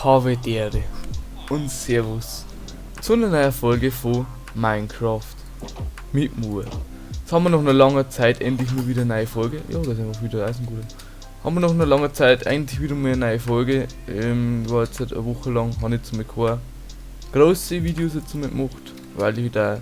Habe die Ehre und Servus zu einer neuen Folge von Minecraft mit Mur. Jetzt haben wir nach einer langen Zeit endlich mal wieder eine neue Folge. Ja, da sind wir wieder Eisengolem. Haben wir nach einer langen Zeit endlich wieder mal eine neue Folge. War jetzt seit einer Woche lang, habe ich jetzt mal keine grosse Videos jetzt mal gemacht, weil ich wieder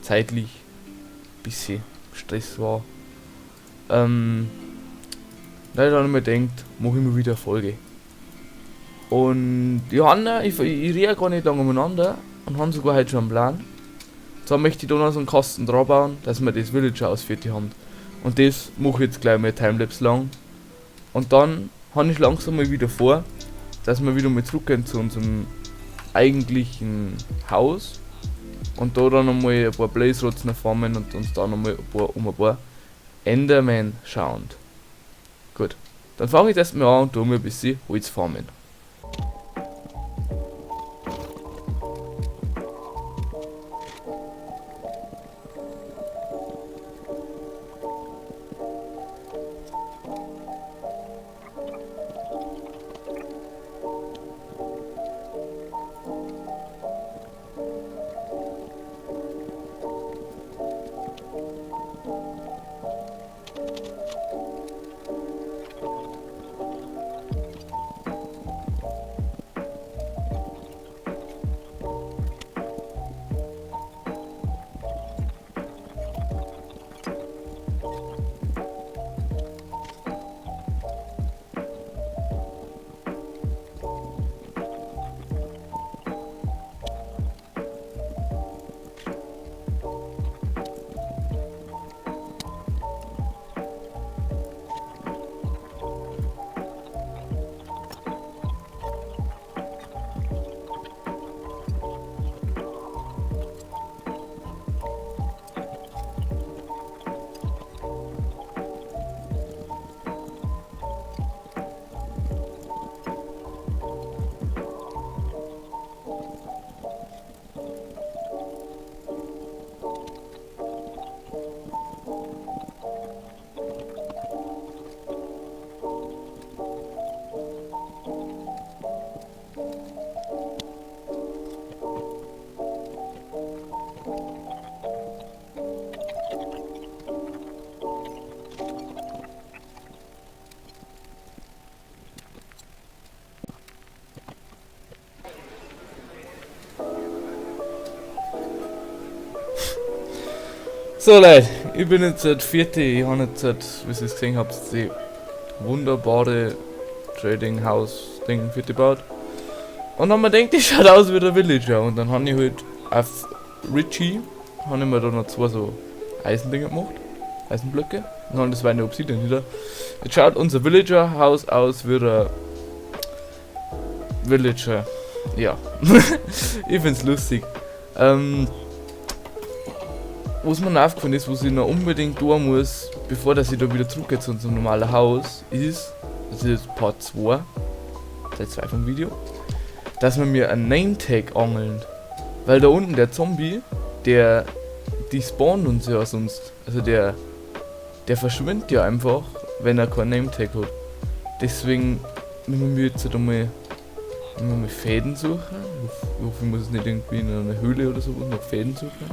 zeitlich ein bisschen Stress war. Leider habe ich mir gedacht, mache ich mal wieder eine Folge. Und Johanna, ich rede gar nicht lange umeinander und haben sogar heute schon einen Plan. Zwar möchte ich da noch so einen Kasten dran bauen, dass wir das Villager ausfertigt haben. Und das mache ich jetzt gleich mal Timelapse lang. Und dann habe ich langsam mal wieder vor, dass wir wieder mal zurückgehen zu unserem eigentlichen Haus. Und da dann nochmal ein paar Blaze Rods farmen und uns da nochmal um ein paar Enderman schauen. Gut, dann fange ich erstmal an und tue mir ein bisschen Holz farmen. So Leute, ich bin jetzt seit 4. Ich habe jetzt seit, wie ihr es gesehen habt, die wunderbare Trading House Ding für gebaut. Und dann haben wir gedacht, die schaut aus wie der Villager. Und dann habe ich halt auf Richie, habe ich mir da noch zwei so Eisendinger gemacht, Eisenblöcke. Und dann das war eine Obsidian wieder. Jetzt schaut unser Villager Haus aus wie der Villager. Ja, ich find's lustig. Was mir noch aufgefallen ist, was ich noch unbedingt tun muss, bevor dass ich da wieder zurückgehe zu unserem normalen Haus, ist, das ist jetzt Part 2, Teil 2 vom Video, dass wir mir einen Name-Tag angeln. Weil da unten der Zombie, die spawnen uns ja sonst, also der verschwindet ja einfach, wenn er keinen Name-Tag hat. Deswegen müssen wir jetzt halt einmal Fäden suchen. Ich hoffe, ich muss es nicht irgendwie in einer Höhle oder so nach Fäden suchen.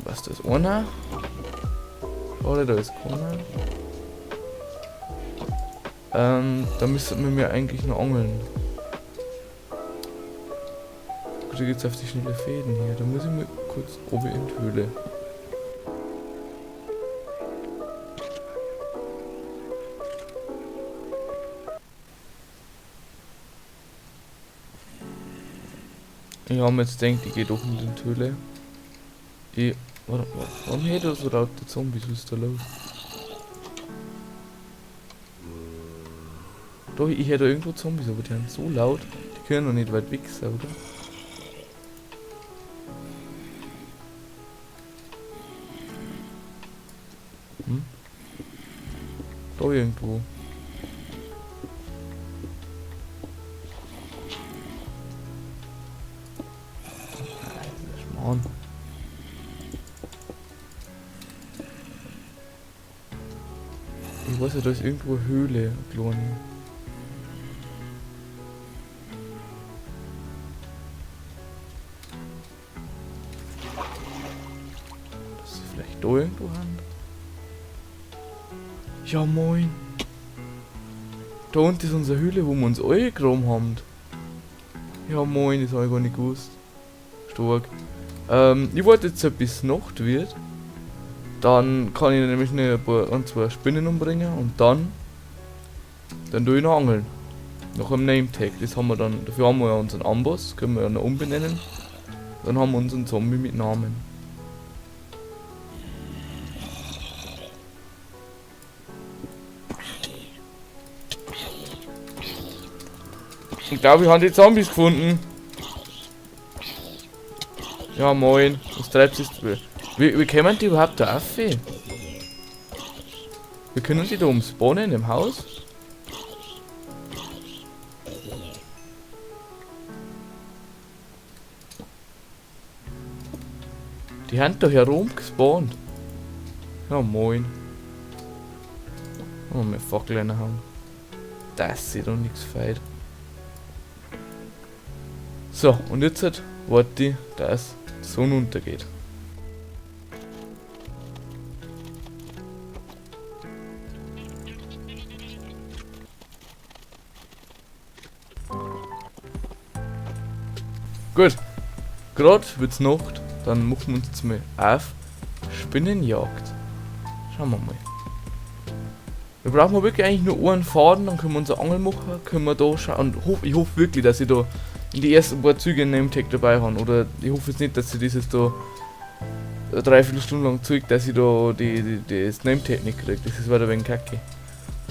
Was ist das? Einer? Oder da ist keiner. Da müssten wir mir eigentlich noch angeln. Gut, da geht's auf die schnelle Fäden hier. Da muss ich mal kurz oben in die Höhle. Ich habe mir jetzt gedacht, ich gehe doch in die Höhle. Warum hält er so laut die Zombies? Was ist da los? Doch, ich hätte irgendwo Zombies, aber die sind so laut. Die können noch nicht weit weg sein, oder? Da irgendwo. Mann. Ich weiß ja, da ist irgendwo eine Höhle, eine kleine. da irgendwo haben? Ja moin. Da unten ist unsere Höhle, wo wir uns eingegraben haben. Ja moin, das habe ich gar nicht gewusst. Stark. Ich warte jetzt bis Nacht wird. Dann kann ich nämlich ein paar, ein, zwei Spinnen umbringen und dann tue ich noch angeln. Nach einem Name-Tag. Das haben wir dann, dafür haben wir ja unseren Amboss, können wir ja noch umbenennen. Dann haben wir unseren Zombie mit Namen. Ich glaube, ich habe die Zombies gefunden. Ja moin, was treibst du? Wie kommen die überhaupt da auf? Wir können die da umspawnen im Haus? Die haben doch herum gespawnt. Ja moin. Oh, wir Fackeln haben. Das sieht doch nichts feit. So, und jetzt warte ich, dass die Sonne untergeht. Gut, gerade wird's Nacht, dann machen wir uns jetzt mal auf Spinnenjagd. Schauen wir mal. Wir brauchen wirklich eigentlich nur einen Faden, dann können wir unsere Angel machen, können wir da schauen. Und ich hoffe wirklich, dass ich da in die ersten paar Züge einen Name-Tag dabei habe. Oder ich hoffe jetzt nicht, dass ich dieses da 3/4 Stunde lang zeigt, dass ich da das Name-Tag nicht kriege. Das ist wieder wegen Kacke.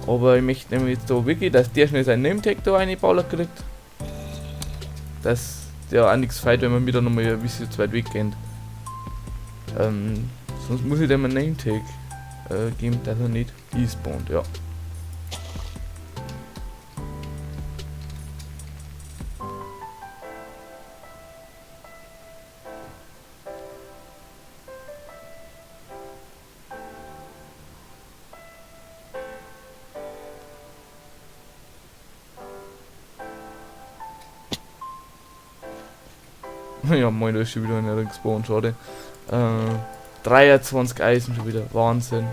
Aber ich möchte nämlich jetzt da wirklich, dass der schnell seinen Name-Tag da reinbauen kriegt. Dass der auch nichts feit, wenn man mir dann nochmal ein bisschen zu weit weggehen. Sonst muss ich dem einen Name-Tag geben, dass er nicht despawnt, ja. Ja, moin, da ist schon wieder einer gespawnt, schade. 23 Eisen schon wieder, Wahnsinn.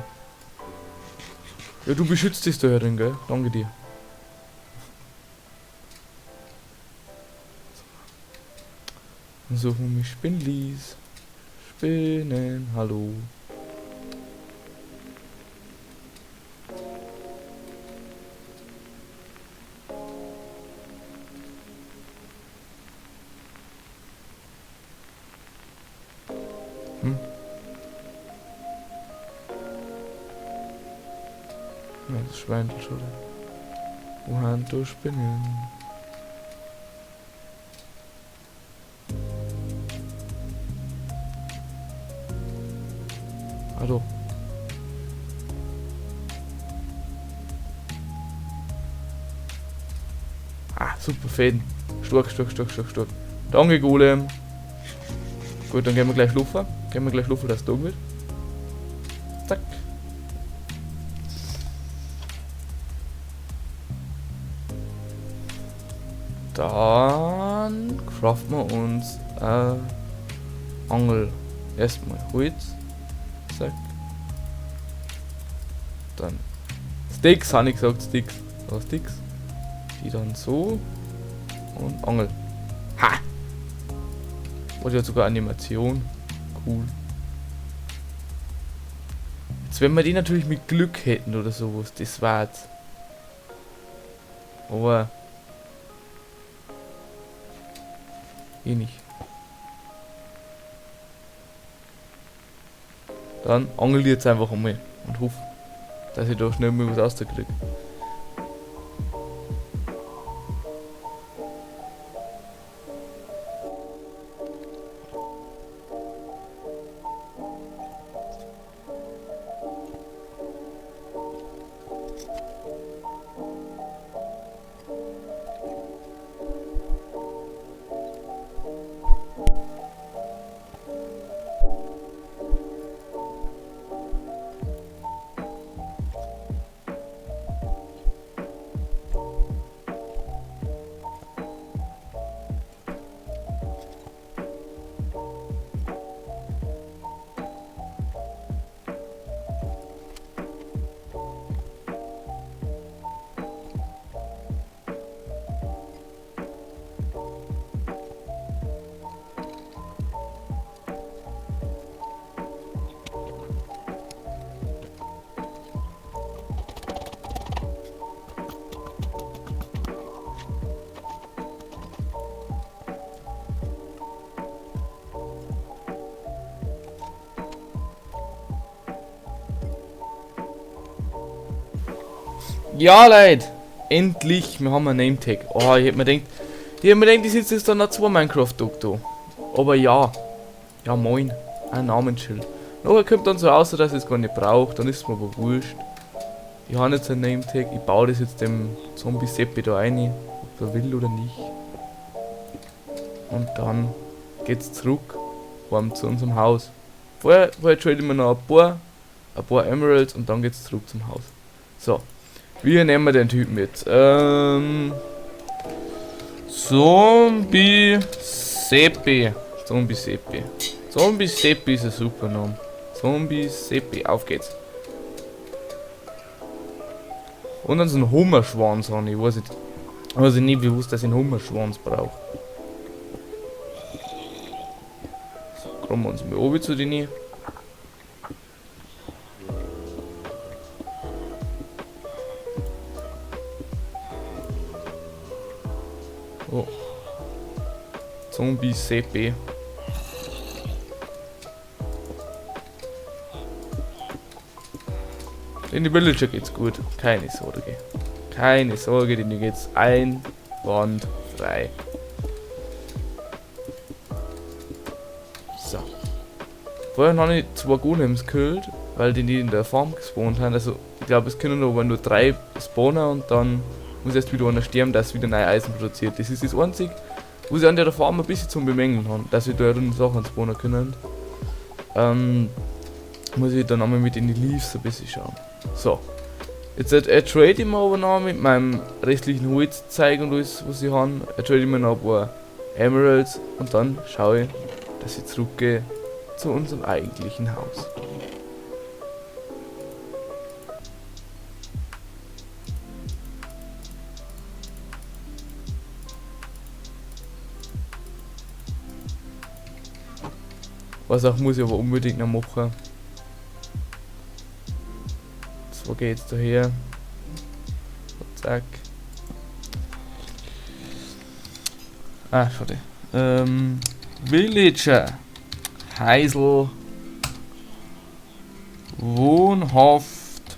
Ja, du beschützt dich da herin, gell? Danke dir. Dann suchen wir mich Spinnlis. Spinnen, hallo. Ja, das Schwein schon. Wo haben du Spinnen? Hallo. Ah, super Fäden. Stark. Danke, Golem. Gut, dann gehen wir gleich laufen. Dass es dunkel wird. Zack. Dann craften wir uns Angel. Erstmal Holz. Zack. Dann Sticks, habe ich gesagt, Sticks. Aber Sticks. Die dann so. Und Angel. Ha! Und ja sogar Animation. Cool. Jetzt wenn wir die natürlich mit Glück hätten oder sowas, das war's. Aber eh nicht. Dann angel ich jetzt einfach einmal und hoffe, dass ich da schnell mal was rauskriege. Ja, Leute! Endlich! Wir haben ein Name-Tag. Oh, ich hätte mir gedacht, ich sitze jetzt da noch 2 Minecraft-Doktor. Aber ja. Ja, moin. Ein Namensschild. Nachher kommt dann so aus, dass ich es gar nicht brauche. Dann ist es mir aber wurscht. Ich habe jetzt ein Name-Tag. Ich baue das jetzt dem Zombie-Seppi da rein. Ob er will oder nicht. Und dann geht's zurück. Zu unserem Haus. Vorher trade ich mir noch ein paar Emeralds und dann geht's zurück zum Haus. So. Wie nehmen wir den Typen jetzt? Zombie Seppi. Zombie Seppi. Zombie Seppi ist ein super Name. Zombie Seppi. Auf geht's. Und dann so ein Hummerschwanz habe ich. Weiß ich nicht bewusst, dass ich einen Hummerschwanz brauche. So, kommen wir uns mal oben zu denen. Oh. Zombie Seppi. In die Villager geht's gut. Keine Sorge. Keine Sorge, denen geht's einwandfrei. So. Vorher noch nicht 2 Golems gekillt, weil die nicht in der Farm gespawnt haben. Also, ich glaube, es können aber nur 3 Spawner und dann muss erst wieder einer sterben, dass wieder neue Eisen produziert. Das ist das Einzige, wo sie an der Farm ein bisschen zum Bemängeln haben, dass sie da runde Sachen spawnen können. Muss ich dann einmal mit in die Leaves ein bisschen schauen. So. Jetzt trade ich mir aber noch mit meinem restlichen Holz zeigen und alles, was ich habe. Trade ich mir noch ein paar Emeralds und dann schaue ich, dass ich zurückgehe zu unserem eigentlichen Haus. Was auch muss ich aber unbedingt noch machen. So geht's daher. Zack. Ah, schade. Villager. Heisel. Wohnhaft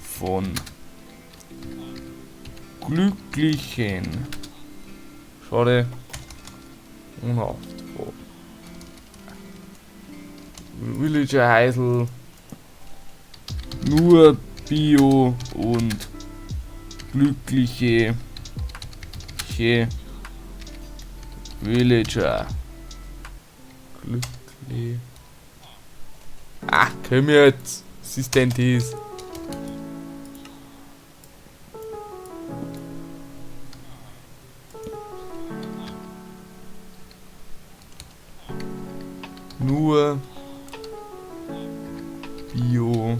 von Glücklichen. Schade. Wohnhaft von Villager Heisel. Nur Bio und glückliche Villager. Glücklich. Ah, komm jetzt. Was ist denn das? Nur Bio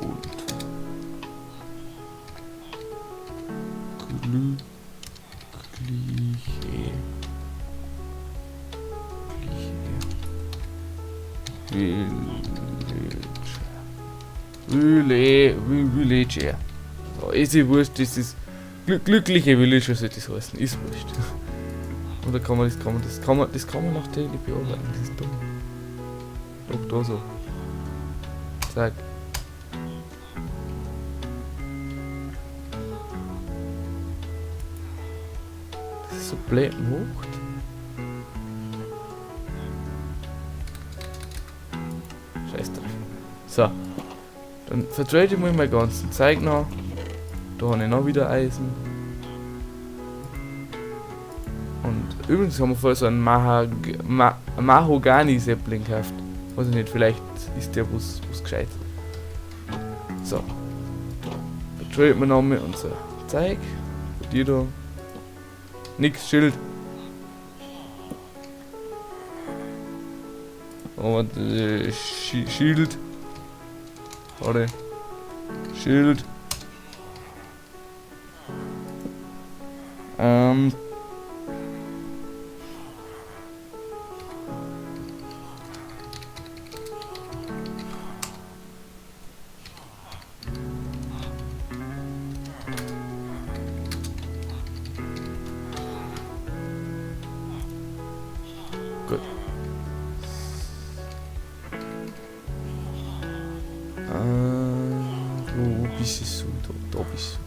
und glückliche Villager. So, ist ja wurscht, das ist glückliche Villager sollte das heißen, ist wurscht. Oder das kann man nachher nicht bearbeiten, das ist dumm. Doch, da so. Zack. Das ist so blöd gemacht. Scheiß drauf. So. Dann vertrade ich mir mein ganzen Zeug noch. Da habe ich noch wieder Eisen. Und übrigens haben wir vorher so einen Mahogany-Sapling gehabt. Weiß ich nicht, vielleicht ist der was gescheit. So. Vertrade wir noch mit unser Zeug. Und die da. Nix, Schild. Und Schild. Warte. Schild. Gut. Wo bist du? Da bist du.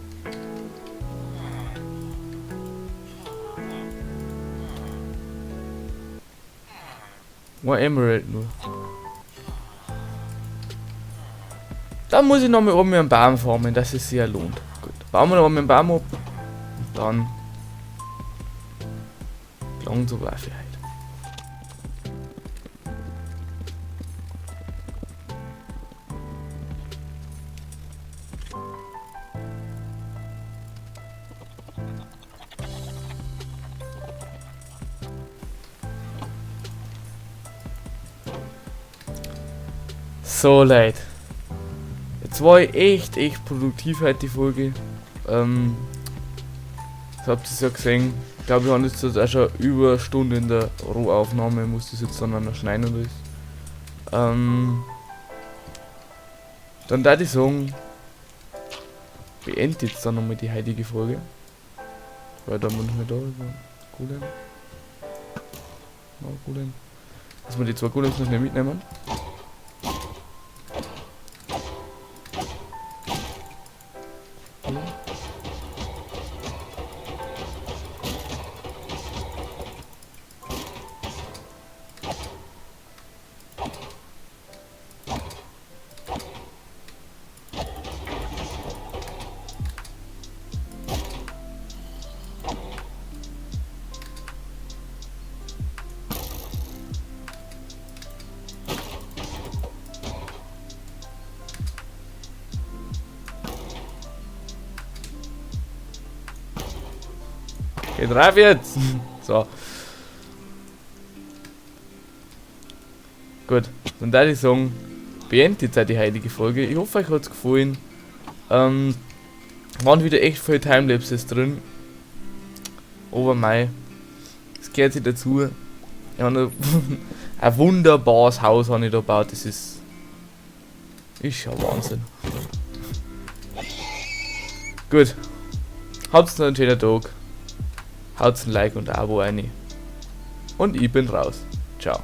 Ein Emerald nur. Dann muss ich noch mal oben mit einem Baum farmen, dass es sich ja lohnt. Gut, bauen wir noch mal einen Baum ab. Und dann gelangt so Waffe halt. So Leute, jetzt war ich echt produktiv heute die Folge. Das habt ihr ja gesehen. Ich glaube, wir haben jetzt auch schon über eine Stunde in der Rohaufnahme. Ich muss das jetzt dann noch schneiden und alles. Dann da ich sagen, beende jetzt dann nochmal die heutige Folge. Weil dann muss ich da über Golem. Ja, Golem. Dass wir die zwei Golems noch nicht mitnehmen. Geht drauf jetzt! So. Gut, dann würde ich sagen, beendet jetzt auch die heutige Folge. Ich hoffe, euch hat es gefallen. Waren wieder echt viele Timelapses drin. Aber mei, es gehört sich dazu. Ich habe ein wunderbares Haus habe ich da gebaut. Das ist ja Wahnsinn. Gut, habt noch einen schönen Tag. Haut ein Like und ein Abo rein. Und ich bin raus. Ciao.